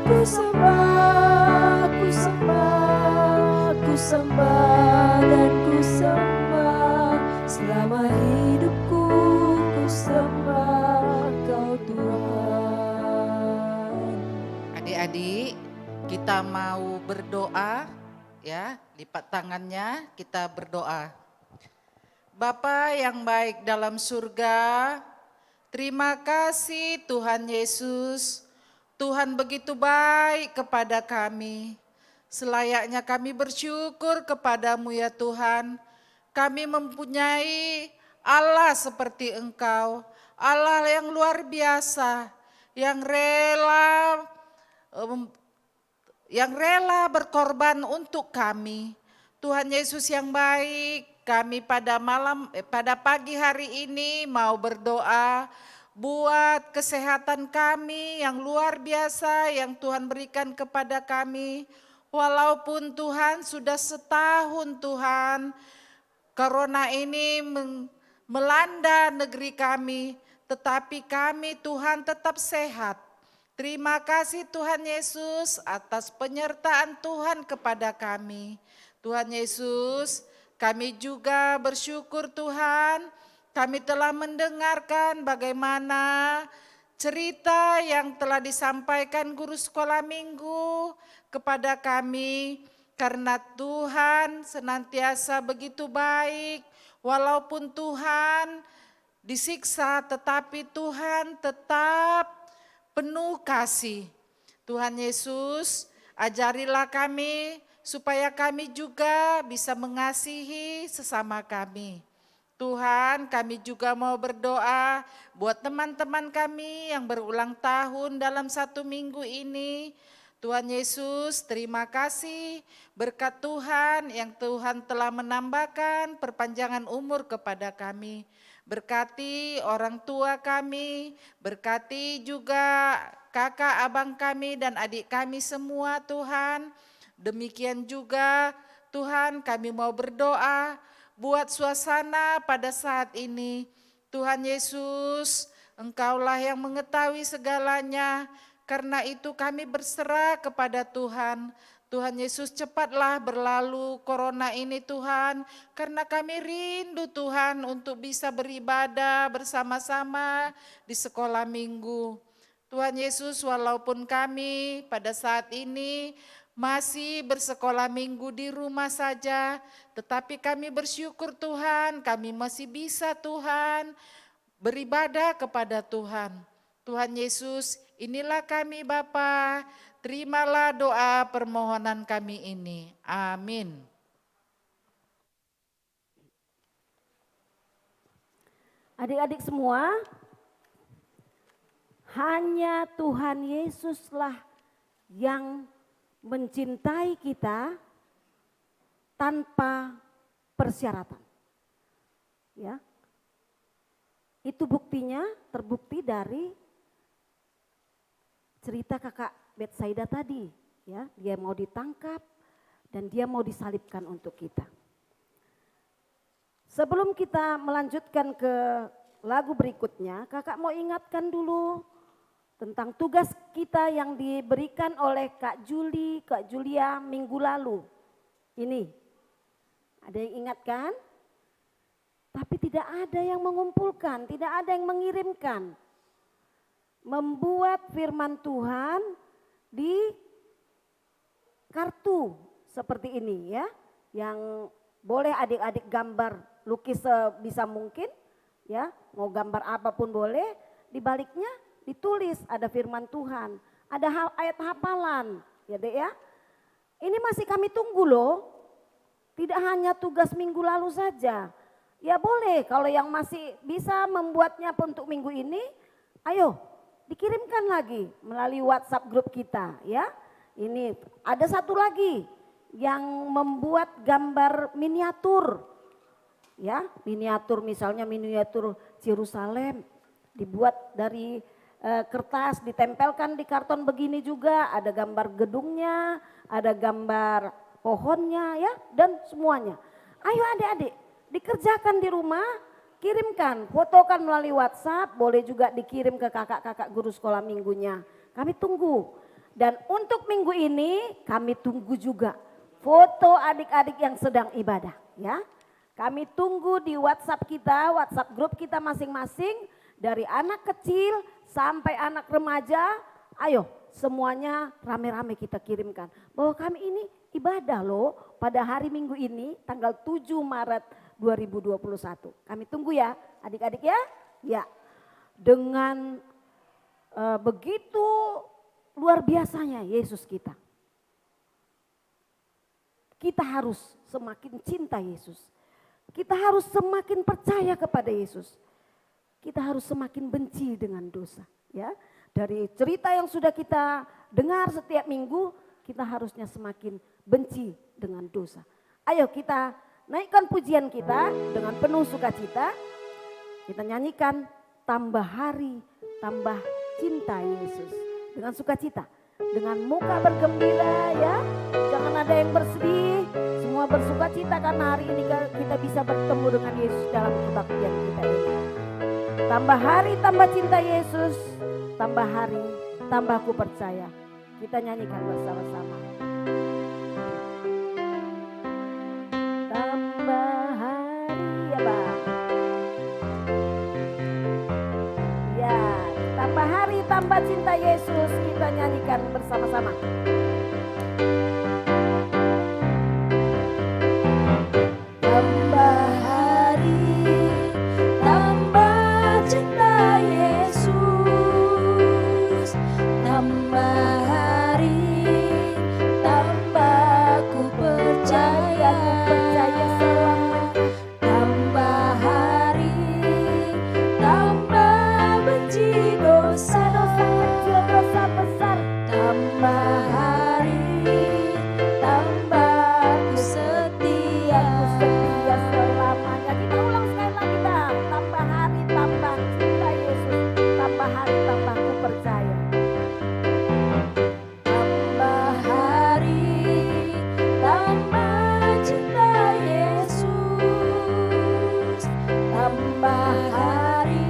Ku sembah, ku sembah, ku sembah dan ku sembah selama hidupku. Ku sembah kau Tuhan. Adik-adik, kita mau berdoa ya, lipat tangannya, kita berdoa. Bapa yang baik dalam surga, terima kasih Tuhan Yesus. Tuhan begitu baik kepada kami. Selayaknya kami bersyukur kepadamu ya Tuhan. Kami mempunyai Allah seperti Engkau, Allah yang luar biasa, yang rela berkorban untuk kami. Tuhan Yesus yang baik, kami pada pagi hari ini mau berdoa buat kesehatan kami yang luar biasa yang Tuhan berikan kepada kami. Walaupun Tuhan sudah setahun Tuhan, corona ini melanda negeri kami, tetapi kami Tuhan tetap sehat. Terima kasih Tuhan Yesus atas penyertaan Tuhan kepada kami. Tuhan Yesus, kami juga bersyukur Tuhan, kami telah mendengarkan bagaimana cerita yang telah disampaikan guru sekolah minggu kepada kami. Karena Tuhan senantiasa begitu baik, walaupun Tuhan disiksa tetapi Tuhan tetap penuh kasih. Tuhan Yesus, ajarilah kami supaya kami juga bisa mengasihi sesama kami. Tuhan, kami juga mau berdoa buat teman-teman kami yang berulang tahun dalam 1 minggu ini. Tuhan Yesus, terima kasih berkat Tuhan yang Tuhan telah menambahkan perpanjangan umur kepada kami. Berkati orang tua kami, berkati juga kakak abang kami dan adik kami semua Tuhan. Demikian juga Tuhan kami mau berdoa buat suasana pada saat ini. Tuhan Yesus, Engkaulah yang mengetahui segalanya, karena itu kami berserah kepada Tuhan. Tuhan Yesus cepatlah berlalu corona ini Tuhan, karena kami rindu Tuhan untuk bisa beribadah bersama-sama di sekolah minggu. Tuhan Yesus, walaupun kami pada saat ini masih bersekolah minggu di rumah saja, tetapi kami bersyukur Tuhan, kami masih bisa Tuhan beribadah kepada Tuhan. Tuhan Yesus, inilah kami Bapa, terimalah doa permohonan kami ini. Amin. Adik-adik semua, hanya Tuhan Yesuslah yang mencintai kita tanpa persyaratan. Ya. Itu buktinya terbukti dari cerita kakak Betsaida tadi, ya. Dia mau ditangkap dan dia mau disalibkan untuk kita. Sebelum kita melanjutkan ke lagu berikutnya, kakak mau ingatkan dulu tentang tugas kita yang diberikan oleh Kak Juli, Kak Julia minggu lalu. Ini, ada yang ingat kan? Tapi tidak ada yang mengumpulkan, tidak ada yang mengirimkan. Membuat firman Tuhan di kartu seperti ini ya, yang boleh adik-adik gambar, lukis sebisa mungkin ya, mau gambar apapun boleh, di baliknya ditulis ada firman Tuhan, ada ayat hafalan ya Dek ya. Ini masih kami tunggu loh, tidak hanya tugas minggu lalu saja. Ya boleh kalau yang masih bisa membuatnya untuk minggu ini, ayo dikirimkan lagi melalui WhatsApp grup kita ya. Ini ada satu lagi yang membuat gambar miniatur. Ya, miniatur misalnya miniatur Yerusalem dibuat dari kertas, ditempelkan di karton begini juga, ada gambar gedungnya, ada gambar pohonnya ya, dan semuanya. Ayo adik-adik, dikerjakan di rumah, kirimkan, fotokan melalui WhatsApp, boleh juga dikirim ke kakak-kakak guru sekolah minggunya. Kami tunggu. Dan untuk minggu ini kami tunggu juga foto adik-adik yang sedang ibadah ya. Kami tunggu di WhatsApp kita, WhatsApp grup kita masing-masing, dari anak kecil sampai anak remaja, ayo semuanya rame-rame kita kirimkan. Bahwa kami ini ibadah loh pada hari Minggu ini tanggal 7 Maret 2021. Kami tunggu ya adik-adik ya. Ya, dengan begitu luar biasanya Yesus kita. Kita harus semakin cinta Yesus. Kita harus semakin percaya kepada Yesus. Kita harus semakin benci dengan dosa. Ya, dari cerita yang sudah kita dengar setiap minggu, kita harusnya semakin benci dengan dosa. Ayo kita naikkan pujian kita dengan penuh sukacita. Kita nyanyikan tambah hari, tambah cinta Yesus. Dengan sukacita, dengan muka bergembira ya. Jangan ada yang bersedih, semua bersukacita karena hari ini kita bisa bertemu dengan Yesus dalam kebaktian kita ini. Tambah hari, tambah cinta Yesus. Tambah hari, tambah ku percaya. Kita nyanyikan bersama-sama. Tambah hari ya Bang. Ya, tambah hari, tambah cinta Yesus. Kita nyanyikan bersama-sama. Tambah hari, tambah cinta Yesus. Tambah hari, tambah ku percaya selamanya. Tambah hari, tambah benci dosa-dosa kecil, dosa besar. Tambah hari, tambah ku setia selamanya. Kita ulang sekali lagi Bang. Tambah hari, tambah cinta Yesus. Tambah hari, tambah ku percaya. Tambah hari, tambah cinta Yesus. Tambah hari,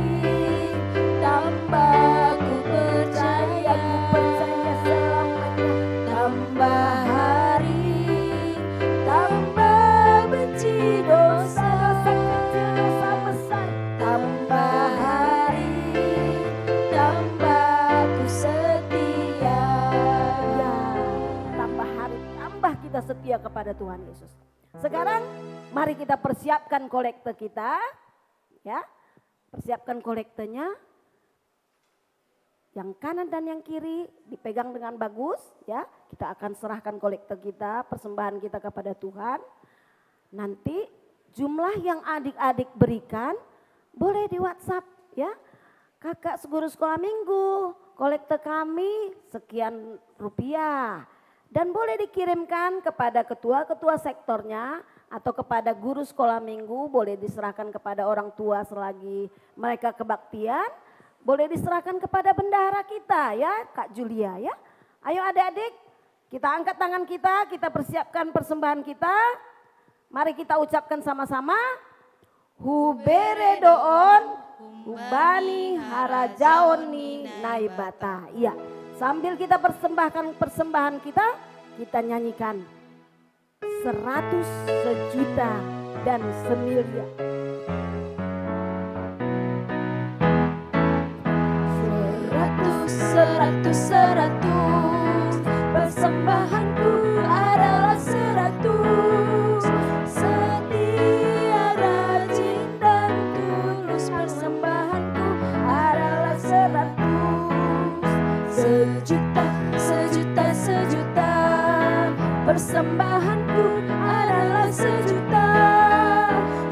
tambah ku percaya selamanya. Tambah hari, tambah benci dosa-dosa kecil, dosa besar. Tambah hari, tambah ku setia kepada Tuhan Yesus. Sekarang mari kita persiapkan kolekte kita, ya. Persiapkan kolektenya. Yang kanan dan yang kiri dipegang dengan bagus, ya. Kita akan serahkan kolekte kita, persembahan kita kepada Tuhan. Nanti jumlah yang adik-adik berikan boleh di WhatsApp, ya. Kakak seguru sekolah minggu, kolekte kami sekian rupiah. Dan boleh dikirimkan kepada ketua-ketua sektornya atau kepada guru sekolah minggu, boleh diserahkan kepada orang tua selagi mereka kebaktian, boleh diserahkan kepada bendahara kita ya, Kak Julia ya. Ayo adik-adik, kita angkat tangan kita persiapkan persembahan kita. Mari kita ucapkan sama-sama. Hubere doon, hubani harajaoni naibata. Iya, sambil kita persembahkan persembahan kita nyanyikan 100 sejuta dan semiliar. Seratus, persembahanku adalah 100. Setia, rajin dan tulus, persembahanku adalah 100. Sejuta, sejuta, sejuta, persembahanku adalah 1 juta.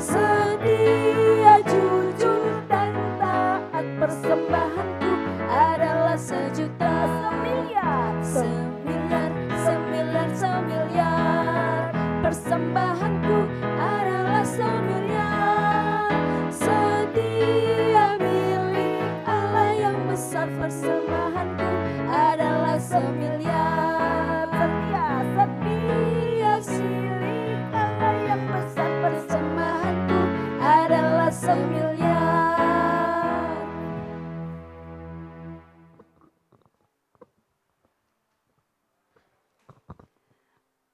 Setia, jujur dan taat, persembahanku adalah 1 juta. Semiliar, semiliar, semiliar, persembahanku adalah semiliar. Setia milik Allah yang besar, persembahanku adalah semiliar. Setia, setia milik Allah yang besar, persembahanku adalah semiliar.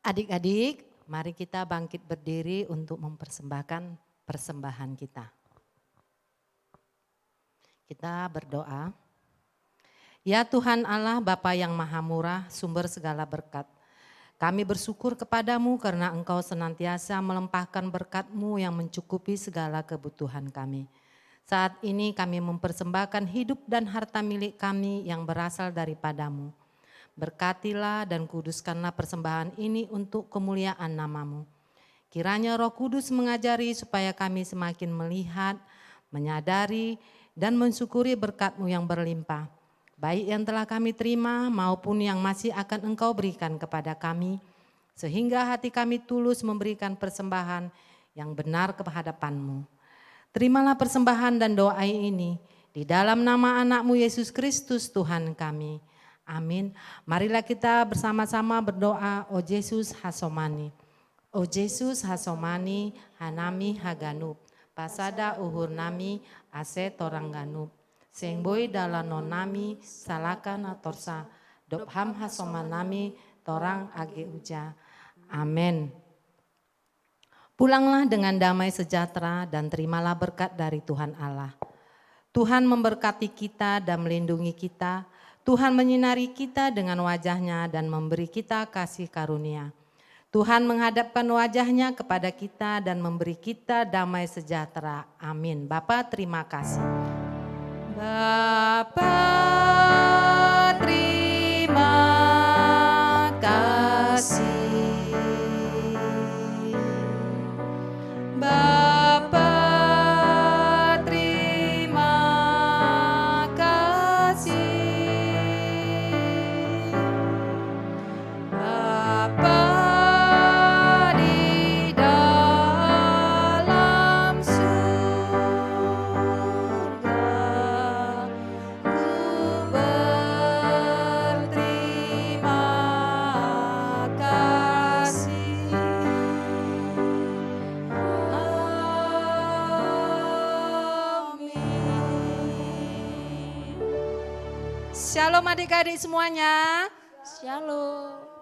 Adik-adik, mari kita bangkit berdiri untuk mempersembahkan persembahan kita. Kita berdoa. Ya Tuhan Allah, Bapa yang Maha Murah, sumber segala berkat. Kami bersyukur kepadamu karena Engkau senantiasa melimpahkan berkat-Mu yang mencukupi segala kebutuhan kami. Saat ini kami mempersembahkan hidup dan harta milik kami yang berasal daripadamu. Berkatilah dan kuduskanlah persembahan ini untuk kemuliaan nama-Mu. Kiranya Roh Kudus mengajari supaya kami semakin melihat, menyadari, dan mensyukuri berkat-Mu yang berlimpah. Baik yang telah kami terima maupun yang masih akan Engkau berikan kepada kami. Sehingga hati kami tulus memberikan persembahan yang benar kehadapan-Mu. Terimalah persembahan dan doa ini di dalam nama anak-Mu Yesus Kristus Tuhan kami. Amin. Marilah kita bersama-sama berdoa. O Yesus hasomani. O Yesus hasomani hanami haganub. Pasada uhur nami ase torang ganub. Sengboi dalanon nami salakan atorsa. Dobham hasomanami torang age uja. Amin. Pulanglah dengan damai sejahtera dan terimalah berkat dari Tuhan Allah. Tuhan memberkati kita dan melindungi kita. Tuhan menyinari kita dengan wajah-Nya dan memberi kita kasih karunia. Tuhan menghadapkan wajah-Nya kepada kita dan memberi kita damai sejahtera. Amin. Bapa, terima kasih. Bapa, terima kasih. Bapa, terima kasih. Bapa di dalam surga, ku berterima kasih. Amin. Shalom adik-adik semuanya. Shalom.